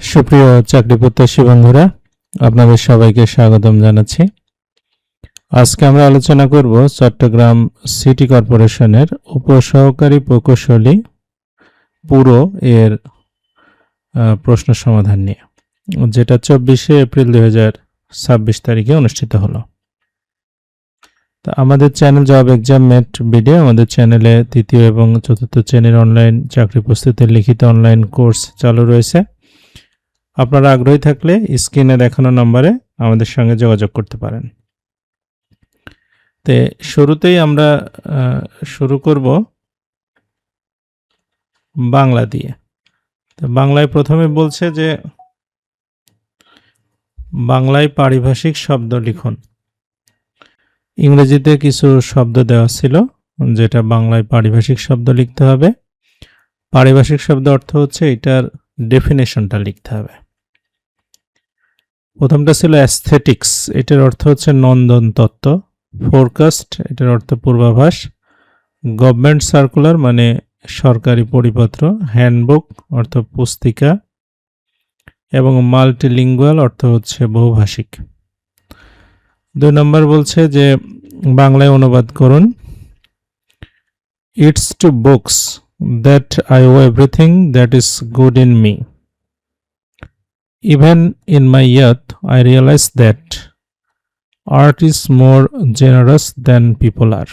সুপ্রিয় চাকরি প্রত্যাশী বন্ধুরা, আপনাদের সবাইকে স্বাগতম জানাচ্ছি। আজকে আমরা আলোচনা করব চট্টগ্রাম সিটি কর্পোরেশনের উপসহকারী প্রকৌশলী পুরো এর প্রশ্ন সমাধান নিয়ে, যেটা 24শে এপ্রিল 2026 তারিখে অনুষ্ঠিত হলো। তা আমাদের চ্যানেল জব এক্সাম মেট ভিডিও, আমাদের চ্যানেলে তৃতীয় এবং চতুর্থ শ্রেণীর অনলাইন চাকরি প্রস্তুতির লিখিত অনলাইন কোর্স চালু রয়েছে। আপনারা আগ্রহী থাকলে স্ক্রিনে দেখানো নম্বরে আমাদের সঙ্গে যোগাযোগ করতে পারেন। তে শুরুতেই আমরা শুরু করব বাংলা দিয়ে। তো বাংলায় প্রথমে বলছে যে বাংলায় পারিভাষিক শব্দ লিখুন। ইংরেজিতে কিছু শব্দ দেওয়া ছিল, যেটা বাংলায় পারিভাষিক শব্দ লিখতে হবে। পারিভাষিক শব্দ অর্থ হচ্ছে এটার ডেফিনেশনটা লিখতে হবে। প্রথমটা ছিল অ্যাস্থেটিক্স, এটার অর্থ হচ্ছে নন্দন তত্ত্ব। ফোরকাস্ট, এটার অর্থ পূর্বাভাস। গভর্নমেন্ট সার্কুলার মানে সরকারি পরিপত্র। হ্যান্ডবুক অর্থ পুস্তিকা। এবং মাল্টিলিঙ্গুয়াল অর্থ হচ্ছে বহুভাষিক। 2 নম্বর বলছে যে বাংলায় অনুবাদ করুন। It's to books that I owe everything that is good in me. Even in my youth, I realized that art is more generous than people are.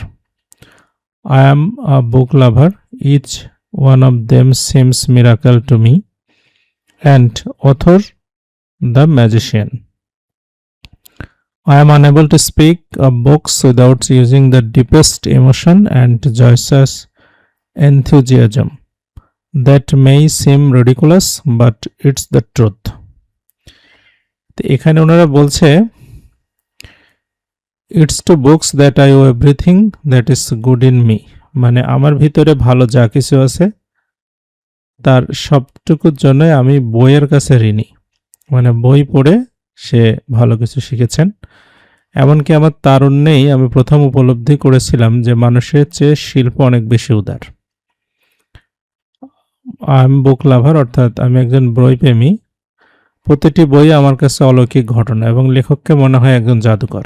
I am a book lover. Each one of them seems miracle to me. And author, the magician. I am unable to speak of books without using the deepest emotion and joyous enthusiasm. That may seem ridiculous, but it's the truth. এখানে ওনারা বলছে it's to books that I owe everything that is good in me, মানে আমার ভিতরে ভালো যা কিছু আছে তার সবটুকুর জন্য আমি বইয়ের কাছে ঋণী। মানে বই পড়ে সে ভালো কিছু শিখেছেন। এমনকি আমার তারুণ্যেই আমি প্রথম উপলব্ধি করেছিলাম যে মানুষের চেয়ে শিল্প অনেক বেশি উদার। আই এম বুক লাভার, অর্থাৎ আমি একজন বইপ্রেমী। প্রতিটি বই আমার কাছে অলৌকিক ঘটনা এবং লেখককে মনে হয় একজন জাদুকর।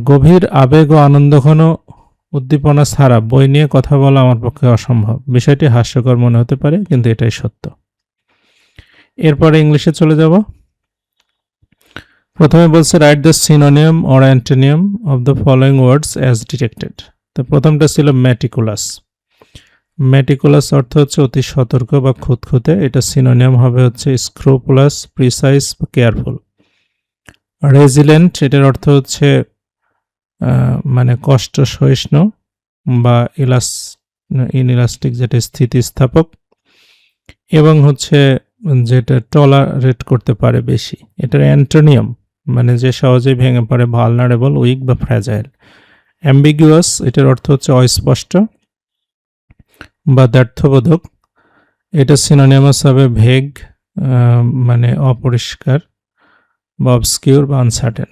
গভীর আবেগ ও আনন্দঘন উদ্দীপনা ছাড়া বই নিয়ে কথা বলা আমার পক্ষে অসম্ভব। বিষয়টি হাস্যকর মনে হতে পারে, কিন্তু এটাই সত্য। এরপরে ইংলিশে চলে যাব। প্রথমে বলছে write the synonym or antonym of the following words as detected. তো প্রথমটা ছিল ম্যাটিকুলাস। ম্যাটিকুলাস অর্থ হচ্ছে অতি সতর্ক বা খুঁতখুঁতে। এটা সিনোনিম হবে হচ্ছে স্ক্রুপুলাস, প্রিসাইজ, কেয়ারফুল। রেজিলেন্ট, এটার অর্থ হচ্ছে মানে কষ্ট সহিষ্ণু বা ইনইলাস্টিক, যেটা স্থিতিস্থাপক। এবং হচ্ছে যেটা টলারেট করতে পারে বেশি। এটার অ্যান্টোনিয়াম মানে যে সহজেই ভেঙে পড়ে, ভালনারেবল, উইক বা ফ্র্যাজাইল। অ্যাম্বিগুয়াস, এটার অর্থ হচ্ছে অস্পষ্ট বা দ্ব্যর্থবোধক। এটা সিনোনিমাস হবে ভেগ, মানে অপরিষ্কার বা অবস্কিউর বা আনসার্টেন।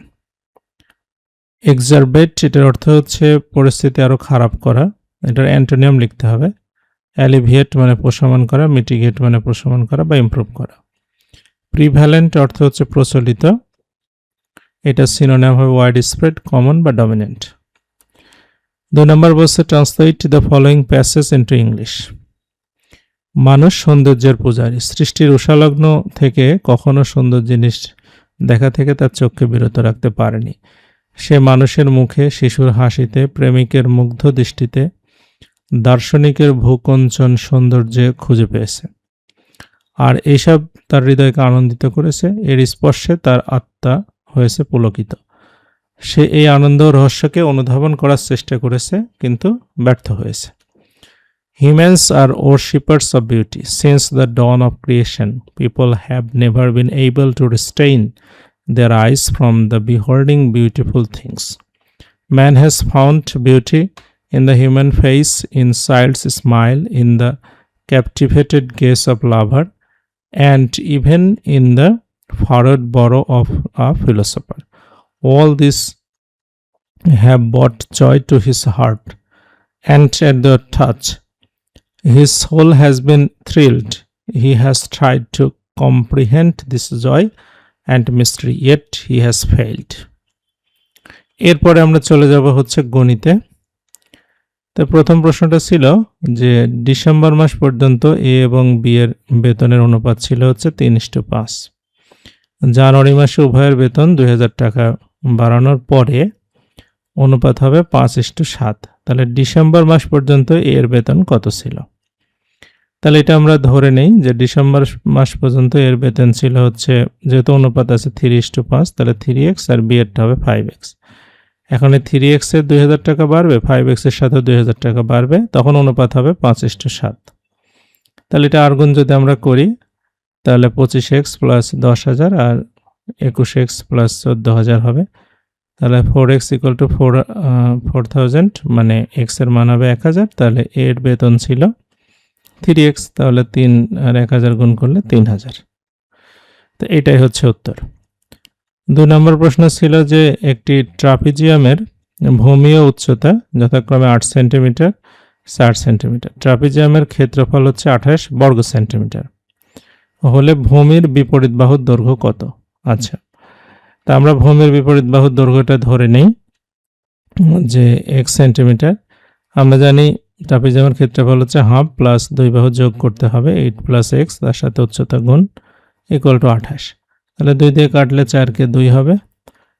এক্সারবেট, এটার অর্থ হচ্ছে পরিস্থিতি আরও খারাপ করা। এটার অ্যান্টোনিয়াম লিখতে হবে। অ্যালিভিয়েট মানে প্রশমন করা, মিটিগেট মানে প্রশমন করা বা ইমপ্রুভ করা। প্রিভ্যালেন্ট অর্থ হচ্ছে প্রচলিত। এটা সিনোনিম হবে ওয়াইড স্প্রেড, কমন বা ডমিনেন্ট। 2 নম্বর বলছে translate the following passage into English. মানুষ সৌন্দর্যের পূজারী। সৃষ্টির উষালগ্ন থেকে কখনো সুন্দর জিনিস দেখা থেকে তার চোখকে বিরত রাখতে পারেনি। সে মানুষের মুখে, শিশুর হাসিতে, প্রেমিকের মুগ্ধ দৃষ্টিতে, দার্শনিকের ভূকঞ্চন সৌন্দর্যে খুঁজে পেয়েছে। আর এইসব তার হৃদয়কে আনন্দিত করেছে। এর স্পর্শে তার আত্মা হয়েছে পুলকিত। সে এই আনন্দ রহস্যকে অনুধাবন করার চেষ্টা করেছে, কিন্তু ব্যর্থ হয়েছে। Humans are worshippers of beauty. Since the dawn of creation, people have never been able to restrain their eyes from the beholding beautiful things. Man has found beauty in the human face, in child's smile, in the captivated gaze of lover, and even in the furrowed brow of a philosopher. All these have brought joy to his heart, and at the touch, his soul has been thrilled. he has tried to comprehend this joy and mystery, yet he has failed. এরপরে আমরা চলে যাব হচ্ছে গণিতে। তো প্রথম প্রশ্নটা ছিল যে ডিসেম্বর মাস পর্যন্ত এ এবং বি এর বেতনের অনুপাত ছিল হচ্ছে 3:5। জানুয়ারি মাসে উভয়ের বেতন 2000 টাকা বাড়ানোর পরে অনুপাত হবে 5:7। তাহলে ডিসেম্বর মাস পর্যন্ত এ এর বেতন কত ছিল? তাহলে এটা আমরা ধরে নেই যে ডিসেম্বর মাস পর্যন্ত এর বেতন ছিল হচ্ছে, যেহেতু অনুপাত আছে 3:5, তাহলে 3x আর বি এরটা হবে 5x। এখন এই 3x এর 2000 টাকা বাড়বে, 5x এর সাথে 2000 টাকা বাড়বে, তখন অনুপাত হবে 5:7। তাহলে এটা আর গুণ যদি আমরা করি তাহলে 25x প্লাস 10,000 আর 21x প্লাস 14,000 হবে। তাহলে 4x ইকুয়াল টু 4,000, মানে x এর মান হবে 1000। তাহলে এর বেতন ছিল 3x, তাহলে 3 আর 1000 গুণ করলে 3000। তো এটাই হচ্ছে উত্তর। 2 নম্বর প্রশ্ন ছিল যে একটি ট্রাপিজিয়ামের ভূমীয় উচ্চতা যথাক্রমে 8 সেন্টিমিটার, 60 সেন্টিমিটার। ট্রাপিজিয়ামের ক্ষেত্রফল হচ্ছে 28 বর্গ সেন্টিমিটার হলে ভূমির বিপরীত বাহুর দৈর্ঘ্য কত? আচ্ছা, তা আমরা ভূমির বিপরীত বাহুর দৈর্ঘ্যটা ধরে নেই যে 1 সেন্টিমিটার। আমরা জানি ট্রাপিজিয়ামের ক্ষেত্রফল হচ্ছে হাফ প্লাস 2 বাহু যোগ করতে হবে 8 প্লাস x, তার সাথে উচ্চতা গুণ ইকুয়াল টু 28। তাহলে 2 দিয়ে কাটলে 4 কে 2 হবে,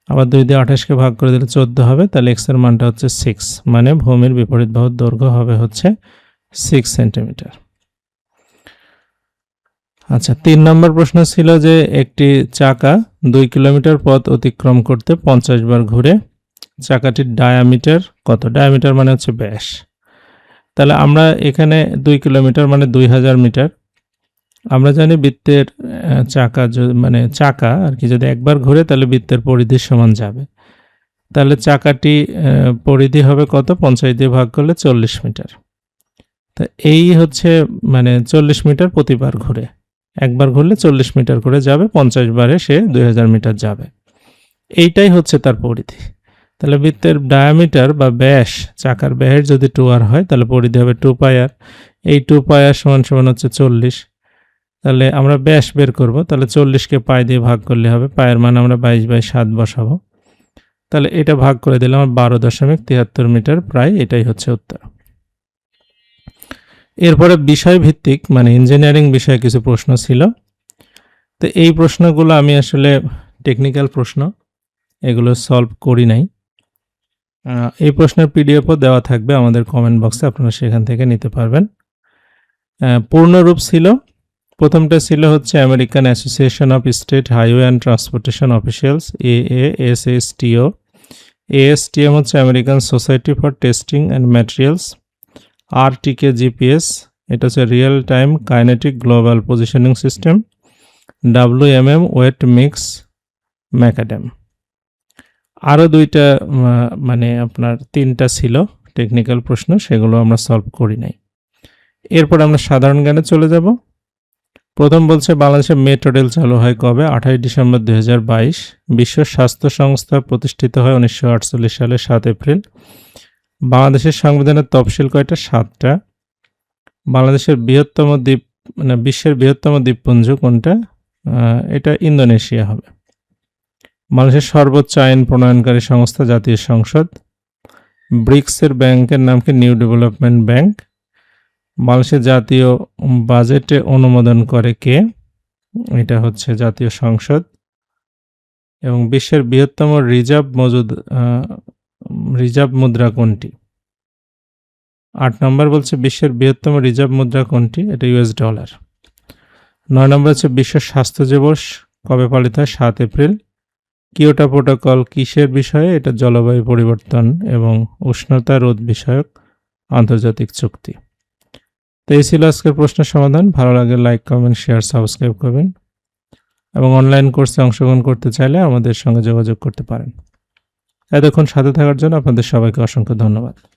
আবার 2 দিয়ে 28 কে ভাগ করে দিলে 14 হবে। তাহলে x এর মানটা হচ্ছে 6, মানে ভূমির বিপরীত বাহুর দৈর্ঘ্য হবে হচ্ছে 6 সেন্টিমিটার। আচ্ছা, 3 নম্বর প্রশ্ন ছিল যে একটি চাকা 2 কিলোমিটার পথ অতিক্রম করতে 50 বার ঘুরে চাকাটির ডায়ামিটার কত? ডায়ামিটার মানে হচ্ছে ব্যাস। তাহলে আমরা এখানে 2 কিলোমিটার মানে 2000 মিটার। আমরা জানি বৃত্তের চাকা মানে চাকা আর কি যদি একবার ঘুরে তাহলে বৃত্তের পরিধির সমান যাবে। তাহলে চাকাটি পরিধি হবে কত? 50 দিয়ে ভাগ করলে 40 মিটার। তা এই হচ্ছে মানে 40 মিটার প্রতিবার ঘুরে, একবার ঘুরলে 40 মিটার করে যাবে, 50 বারে সে 2000 মিটার যাবে। এইটাই হচ্ছে তার পরিধি। তাহলে বৃত্তের ডায়ামিটার বা ব্যাস, চাকার ব্যাস যদি 2r হয় তাহলে পরিধি হবে 2πr। এই 2πr সমান সমান হচ্ছে 40। তাহলে আমরা ব্যাস বের করব, তাহলে 40কে পাই দিয়ে ভাগ করলে হবে, পায়ের মান আমরা 22/7 বসাবো। তাহলে এটা ভাগ করে দিলে আমার 12.73 মিটার প্রায়, এটাই হচ্ছে উত্তর। এরপরে বিষয় ভিত্তিক মানে ইঞ্জিনিয়ারিং বিষয়ে কিছু প্রশ্ন ছিল। তো এই প্রশ্নগুলো আমি আসলে টেকনিক্যাল প্রশ্ন, এগুলো সলভ করি নাই। এই প্রশ্নের পিডিএফও দেওয়া থাকবে আমাদের কমেন্ট বক্সে, আপনারা সেখান থেকে নিতে পারবেন। পূর্ণরূপ ছিল, প্রথমটা ছিল হচ্ছে American association of state highway and transportation officials, AASSTO। ASTM হচ্ছে American society for testing and materials. RTKGPS, এটা হচ্ছে real time kinetic global positioning system. WMM wet mix macadam. আরও 2টা মানে আপনার 3টা ছিল টেকনিক্যাল প্রশ্ন, সেগুলো আমরা সলভ করি নাই। এরপর আমরা সাধারণ জ্ঞানে চলে যাব। প্রথম বলছে বাংলাদেশে মেট্রো রেল চালু হয় কবে? 28 ডিসেম্বর 2022। বিশ্ব স্বাস্থ্য সংস্থা প্রতিষ্ঠিত হয় 1948 সালে 7 এপ্রিল। বাংলাদেশের সংবিধানের তফসিল কয়টা? 7টা। বাংলাদেশের বৃহত্তম দ্বীপ মানে বিশ্বের বৃহত্তম দ্বীপপুঞ্জ কোনটা? এটা ইন্দোনেশিয়া হবে। বাংলাদেশের সর্বোচ্চ আইন প্রণয়নকারী সংস্থা জাতীয় সংসদ। ব্রিক্সের ব্যাংকের নাম কি? New development bank. বাংলাদেশের জাতীয় বাজেটে অনুমোদন করে কে? এটা হচ্ছে জাতীয় সংসদ। এবং বিশ্বের বৃহত্তম রিজার্ভ মুদ্রা কোনটি? 8 নম্বর বলছে বিশ্বের বৃহত্তম রিজার্ভ মুদ্রা কোনটি? এটা US ডলার। 9 নম্বর হচ্ছে বিশ্ব স্বাস্থ্য দিবস কবে পালিত হয়? 7 এপ্রিল। কিয়োটো প্রোটোকল কিসের বিষয়ে? এটা জলবায়ু পরিবর্তন এবং উষ্ণতা রোধ বিষয়ক আন্তর্জাতিক চুক্তি। তো এই ছিল আজকের প্রশ্নের সমাধান। ভালো লাগে লাইক, কমেন্ট, শেয়ার, সাবস্ক্রাইব করবেন এবং অনলাইন কোর্সে অংশগ্রহণ করতে চাইলে আমাদের সঙ্গে যোগাযোগ করতে পারেন। এতক্ষণ সাথে থাকার জন্য আপনাদের সবাইকে অসংখ্য ধন্যবাদ।